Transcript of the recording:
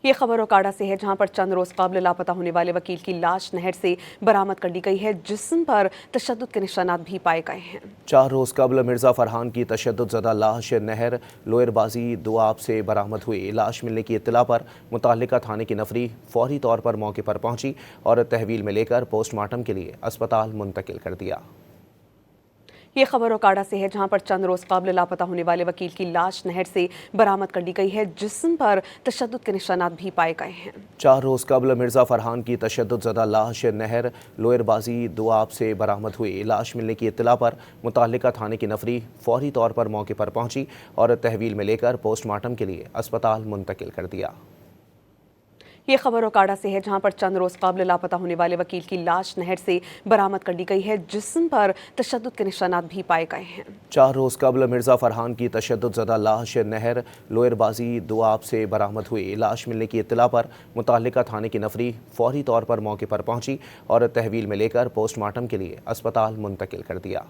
یہ خبر اوکاڑا سے ہے، جہاں پر چند روز قبل لاپتہ ہونے والے وکیل کی لاش نہر سے برآمد کر لی گئی ہے، جسم پر تشدد کے نشانات بھی پائے گئے ہیں۔ 4 روز قبل مرزا فرحان کی تشدد زدہ لاش نہر لوئر بازی دوآب سے برآمد ہوئی۔ لاش ملنے کی اطلاع پر متعلقہ تھانے کی نفری فوری طور پر موقع پر پہنچی اور تحویل میں لے کر پوسٹ مارٹم کے لیے اسپتال منتقل کر دیا۔ یہ خبر اوکاڑا سے ہے، جہاں پر چند روز قبل لاپتہ ہونے والے وکیل کی لاش نہر سے برآمد کر لی گئی ہے، جسم پر تشدد کے نشانات بھی پائے گئے ہیں۔ 4 روز قبل مرزا فرحان کی تشدد زدہ لاش نہر لوئر بازی دوآب سے برآمد ہوئی۔ لاش ملنے کی اطلاع پر متعلقہ تھانے کی نفری فوری طور پر موقع پر پہنچی اور تحویل میں لے کر پوسٹ مارٹم کے لیے اسپتال منتقل کر دیا۔ یہ خبر اوکاڑا سے ہے، جہاں پر چند روز قبل لاپتہ ہونے والے وکیل کی لاش نہر سے برآمد کر لی گئی ہے، جسم پر تشدد کے نشانات بھی پائے گئے ہیں۔ 4 روز قبل مرزا فرحان کی تشدد زدہ لاش نہر لوئر بازی دوآب سے برآمد ہوئی۔ لاش ملنے کی اطلاع پر متعلقہ تھانے کی نفری فوری طور پر موقع پر پہنچی اور تحویل میں لے کر پوسٹ مارٹم کے لیے اسپتال منتقل کر دیا۔